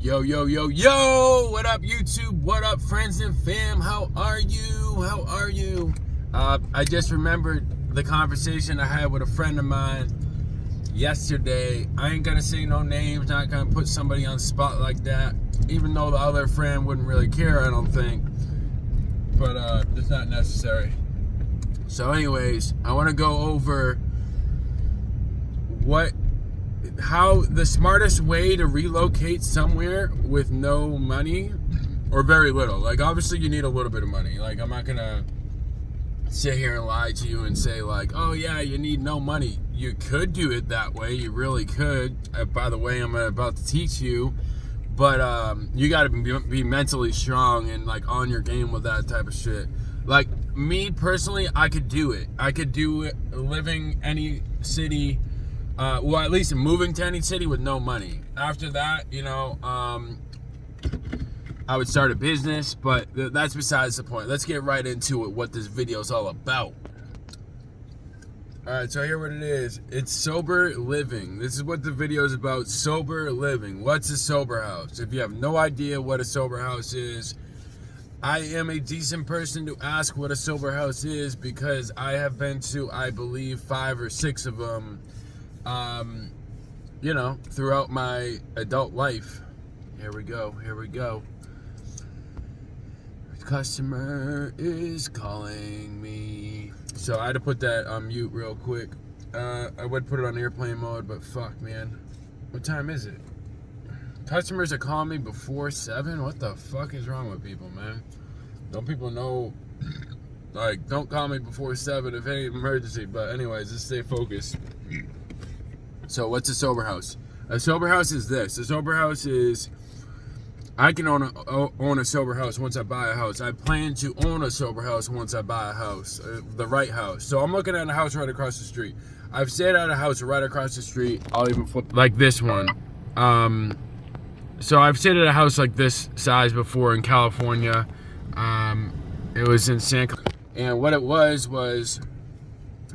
Yo, yo, yo, yo! What up, YouTube? What up, friends and fam? How are you? How are you? I just remembered the conversation I had with a friend of mine yesterday. I ain't gonna say no names, not gonna put somebody on the spot like that, even though the other friend wouldn't really care, I don't think. But it's not necessary. So anyways, I want to go over how the smartest way to relocate somewhere with no money or very little. Like, obviously you need a little bit of money. Like, I'm not gonna sit here and lie to you and say like, oh yeah, you need no money. You could do it that way, you really could. By the way, I'm about to teach you, but you gotta be mentally strong and like on your game with that type of shit. Like me personally, I could do it. I could do it living any city, well, at least moving to any city with no money. After that, you know, I would start a business, but that's besides the point. Let's get right into it, what this video is all about. Alright, so here what it is. It's sober living. This is what the video is about, sober living. What's a sober house? If you have no idea what a sober house is, I am a decent person to ask what a sober house is because I have been to, I believe, 5 or 6 of them, you know, throughout my adult life. Here we go. Customer is calling me. So I had to put that on mute real quick. I would put it on airplane mode, but fuck, man. What time is it? Customers are calling me before 7? What the fuck is wrong with people, man? Don't people know, like, don't call me before 7 if any emergency. But anyways, let's stay focused. So what's a sober house? A sober house is this. A sober house is, I can own a sober house once I buy a house. I plan to own a sober house once I buy a house, the right house. So I'm looking at a house right across the street. I've stayed at a house right across the street. I'll even flip like this one. So I've stayed at a house like this size before in California. It was in San, and what it was,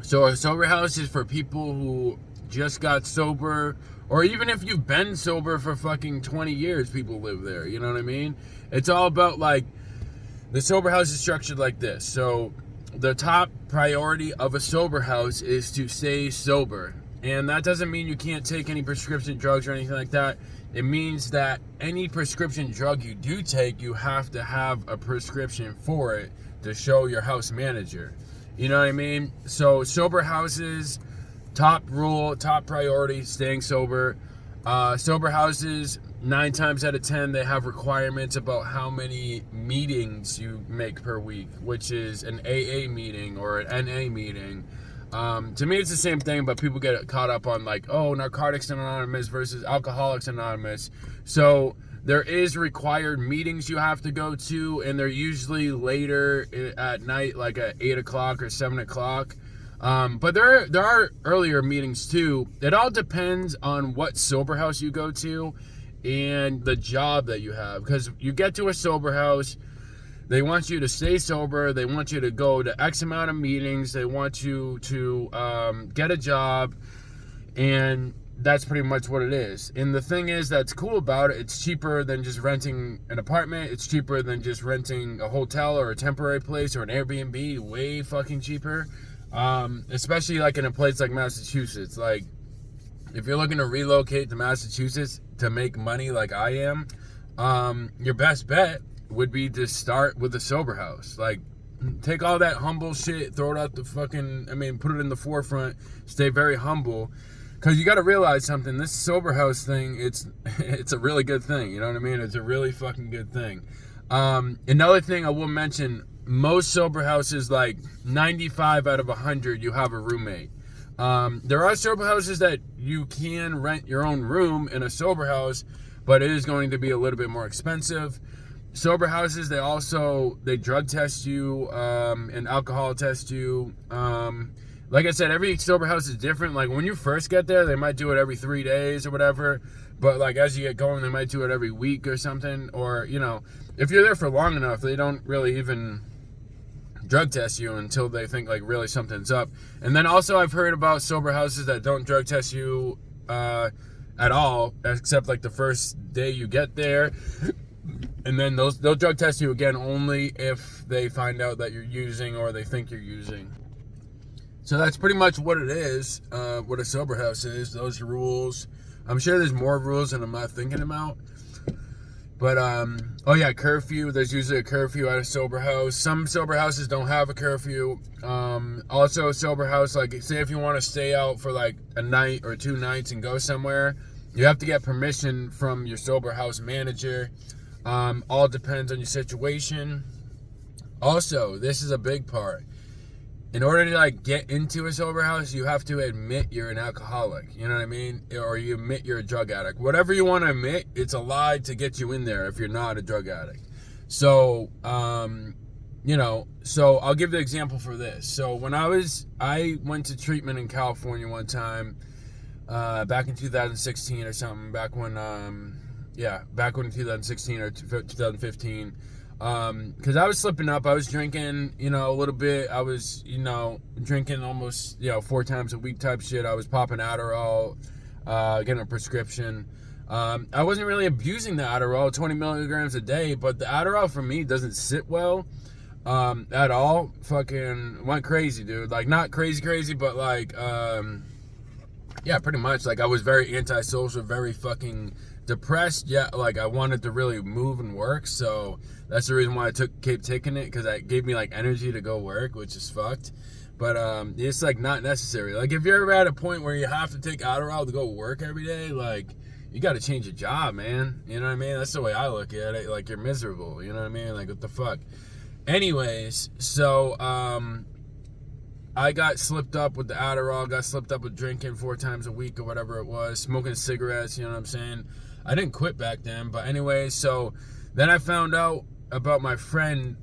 so a sober house is for people who just got sober, or even if you've been sober for fucking 20 years, people live there, you know what I mean? It's all about, like, the sober house is structured like this. So the top priority of a sober house is to stay sober. And that doesn't mean you can't take any prescription drugs or anything like that. It means that any prescription drug you do take, you have to have a prescription for it to show your house manager. You know what I mean? So sober houses, top rule, top priority, staying sober. Sober houses, 9 times out of 10, they have requirements about how many meetings you make per week, which is an AA meeting or an NA meeting. To me, it's the same thing, but people get caught up on like, oh, Narcotics Anonymous versus Alcoholics Anonymous. So there is required meetings you have to go to, and they're usually later at night, like at 8 o'clock or 7 o'clock. But there are earlier meetings too. It all depends on what sober house you go to and the job that you have. Because you get to a sober house, they want you to stay sober. They want you to go to X amount of meetings. They want you to get a job, and that's pretty much what it is. And the thing is that's cool about it, it's cheaper than just renting an apartment. It's cheaper than just renting a hotel or a temporary place or an Airbnb. Way fucking cheaper. Especially like in a place like Massachusetts. Like, if you're looking to relocate to Massachusetts to make money like I am, your best bet would be to start with a sober house. Like, take all that humble shit, throw it out the fucking, put it in the forefront, stay very humble. Because you got to realize something, this sober house thing, it's a really good thing, you know what I mean? It's a really fucking good thing. Another thing I will mention, most sober houses, like 95 out of 100, you have a roommate. There are sober houses that you can rent your own room in a sober house, but it is going to be a little bit more expensive. Sober houses, they drug test you, and alcohol test you. Like I said, every sober house is different. Like, when you first get there, they might do it every 3 days or whatever. But, like, as you get going, they might do it every week or something. Or, you know, if you're there for long enough, they don't really even drug test you until they think, like, really something's up. And then also I've heard about sober houses that don't drug test you at all, except like the first day you get there. And then they'll drug test you again only if they find out that you're using or they think you're using. So that's pretty much what it is, what a sober house is, those rules. I'm sure there's more rules that I'm not thinking about. But, oh yeah, curfew. There's usually a curfew at a sober house. Some sober houses don't have a curfew. Also, a sober house, like, say if you want to stay out for like a night or 2 nights and go somewhere, you have to get permission from your sober house manager. All depends on your situation. Also, this is a big part. In order to like get into a sober house, you have to admit you're an alcoholic. You know what I mean? Or you admit you're a drug addict. Whatever you want to admit, it's a lie to get you in there if you're not a drug addict. So, you know, so I'll give the example for this. So when I went to treatment in California one time, back in 2016 or something, back when 2016 or 2015, because I was slipping up. I was drinking, you know, a little bit. I was, you know, drinking almost, 4 times a week type shit. I was popping Adderall, getting a prescription. I wasn't really abusing the Adderall, 20 milligrams a day, but the Adderall for me doesn't sit well, at all. Fucking went crazy, dude. Like, not crazy, but like, yeah, pretty much. Like, I was very antisocial, very fucking depressed. Yeah, like, I wanted to really move and work, so that's the reason why I kept taking it, because it gave me like energy to go work, which is fucked. But it's like not necessary. Like, if you're ever at a point where you have to take Adderall to go work every day, like, you got to change your job, man. You know what I mean? That's the way I look at it. Like, you're miserable. You know what I mean? Like, what the fuck? Anyways, so I got slipped up with the Adderall, got slipped up with drinking 4 times a week or whatever it was, smoking cigarettes, you know what I'm saying? I didn't quit back then, but anyways, so then I found out about my friend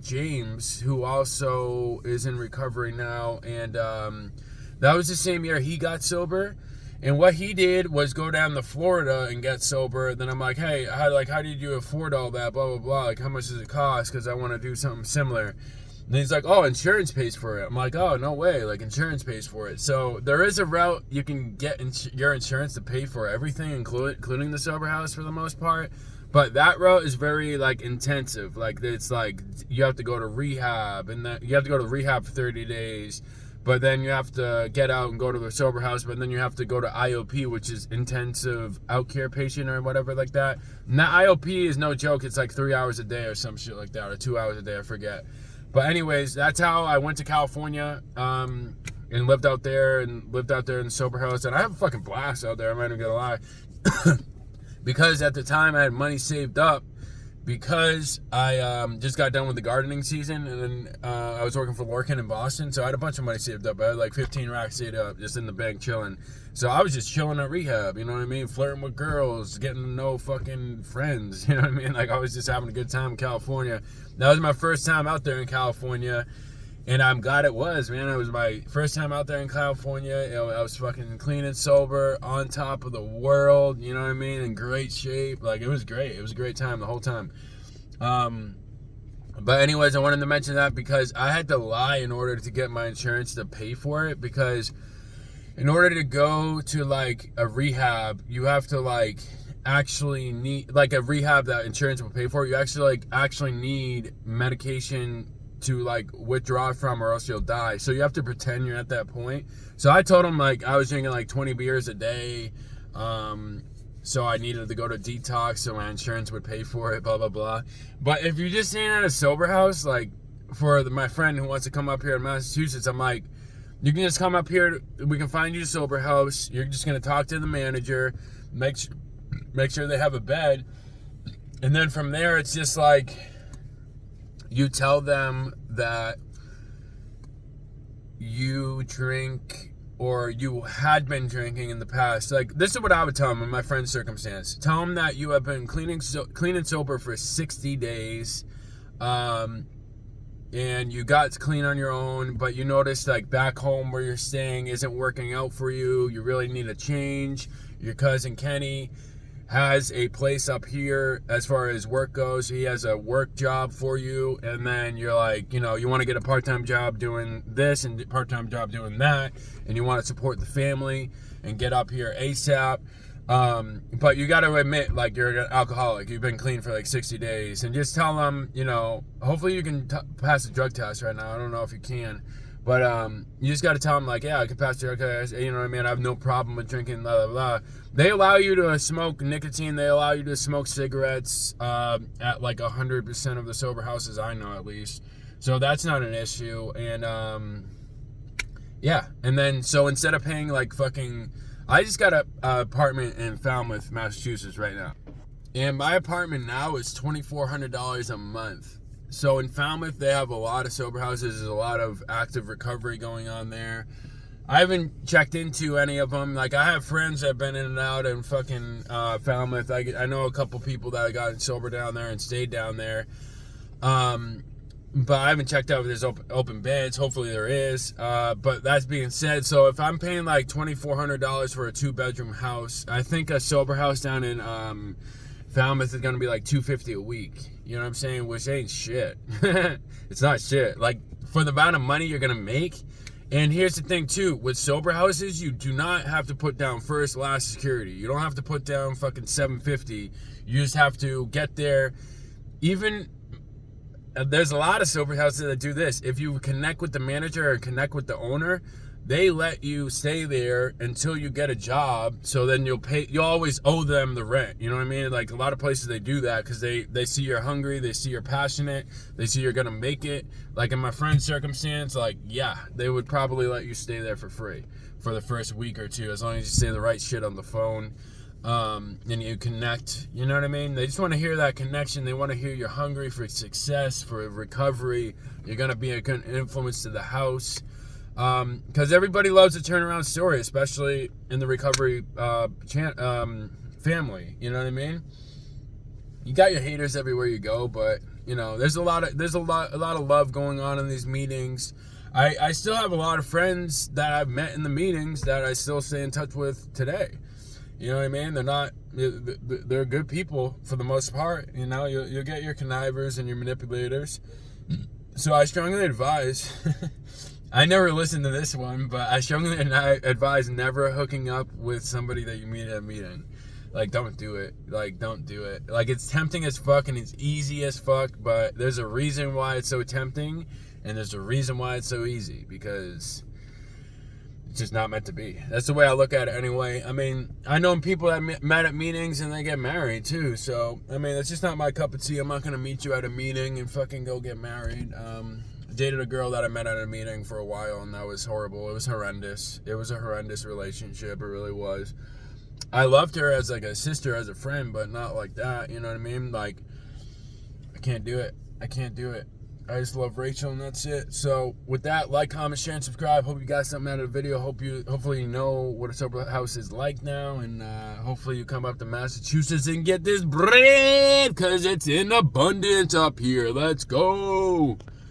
James, who also is in recovery now, and that was the same year he got sober. And what he did was go down to Florida and get sober. Then I'm like, hey, how did you afford all that, blah, blah, blah, like, how much does it cost, because I want to do something similar. And he's like, oh, insurance pays for it. I'm like, oh, no way, like, insurance pays for it. So there is a route you can get your insurance to pay for everything, including the sober house for the most part. But that route is very, like, intensive. Like, it's like you have to go to rehab, and you have to go to rehab for 30 days. But then you have to get out and go to the sober house, but then you have to go to IOP, which is intensive outcare patient or whatever like that. And that IOP is no joke. It's like 3 hours a day or some shit like that, or 2 hours a day, I forget. But anyways, that's how I went to California, and lived out there in the sober house. And I have a fucking blast out there, I'm not even gonna lie. Because at the time I had money saved up, because I just got done with the gardening season, and then I was working for Lorcan in Boston, so I had a bunch of money saved up. I had like 15 racks saved up just in the bank chilling. So I was just chilling at rehab, you know what I mean? Flirting with girls, getting to know fucking friends, you know what I mean? Like, I was just having a good time in California. That was my first time out there in California, and I'm glad it was, man. It was my first time out there in California. You know, I was fucking clean and sober, on top of the world, you know what I mean? In great shape. Like, it was great. It was a great time the whole time. But anyways, I wanted to mention that because I had to lie in order to get my insurance to pay for it, because in order to go to like a rehab, you have to like actually need, like, a rehab that insurance will pay for, you actually need medication to like withdraw from, or else you'll die. So you have to pretend you're at that point. So I told him like I was drinking like 20 beers a day, so I needed to go to detox so my insurance would pay for it, blah blah blah. But if you're just staying at a sober house, like for my friend who wants to come up here in Massachusetts, I'm like, you can just come up here, we can find you a sober house, you're just gonna talk to the manager, make sure they have a bed, and then from there it's just like you tell them that you drink, or you had been drinking in the past. Like, this is what I would tell them in my friend's circumstance. Tell them that you have been clean and sober for 60 days, and you got clean on your own, but you noticed like back home where you're staying isn't working out for you. You really need a change. Your cousin Kenny has a place up here as far as work goes. He has a work job for you, and then you're like, you know, you want to get a part-time job doing this and part-time job doing that, and you want to support the family and get up here ASAP. But you got to admit, like, you're an alcoholic. You've been clean for like 60 days, and just tell them, you know, hopefully you can pass the drug test right now. I don't know if you can, but you just got to tell them, like, yeah, I can pass the drug test. You know what I mean? I have no problem with drinking, blah, blah, blah. They allow you to smoke nicotine. They allow you to smoke cigarettes at like 100% of the sober houses I know, at least. So that's not an issue. And yeah, and then so instead of paying like fucking, I just got a apartment in Falmouth, Massachusetts right now, and my apartment now is $2,400 a month. So in Falmouth, they have a lot of sober houses. There's a lot of active recovery going on there. I haven't checked into any of them. Like, I have friends that have been in and out in fucking Falmouth. I know a couple people that got sober down there and stayed down there. But I haven't checked out if there's open beds. Hopefully there is. But that's being said, so if I'm paying like $2,400 for a 2-bedroom house, I think a sober house down in Falmouth is going to be like $250 a week. You know what I'm saying? Which ain't shit. It's not shit. Like, for the amount of money you're going to make. And here's the thing too, with sober houses, you do not have to put down first, last security. You don't have to put down fucking $750. You just have to get there. Even there's a lot of sober houses that do this. If you connect with the manager or connect with the owner, they let you stay there until you get a job. So then you'll always owe them the rent. You know what I mean? Like, a lot of places, they do that because they see you're hungry, they see you're passionate, they see you're gonna make it. Like in my friend's circumstance, like, yeah, they would probably let you stay there for free for the first week or two, as long as you say the right shit on the phone. And you connect, you know what I mean? They just want to hear that connection. They want to hear you're hungry for success, for recovery. You're gonna be a good influence to the house. Because everybody loves a turnaround story, especially in the recovery family. You know what I mean? You got your haters everywhere you go, but you know, there's a lot of love going on in these meetings. I still have a lot of friends that I've met in the meetings that I still stay in touch with today. You know what I mean? They're good people for the most part. You know, you'll get your connivers and your manipulators. So I strongly advise. I never listened to this one, but I strongly advise never hooking up with somebody that you meet at a meeting. Like, don't do it. Like, don't do it. Like, it's tempting as fuck and it's easy as fuck, but there's a reason why it's so tempting, and there's a reason why it's so easy, because it's just not meant to be. That's the way I look at it anyway. I mean, I know people that met at meetings and they get married too, so, I mean, it's just not my cup of tea. I'm not going to meet you at a meeting and fucking go get married. Dated a girl that I met at a meeting for a while, and that was horrible. It was horrendous. It was a horrendous relationship. It really was. I loved her as like a sister, as a friend, but not like that. You know what I mean? Like, I can't do it. I can't do it. I just love Rachel, and that's it. So with that, like, comment, share, and subscribe. Hope you got something out of the video. Hopefully you know what a sober house is like now, and hopefully you come up to Massachusetts and get this bread, because it's in abundance up here. Let's go.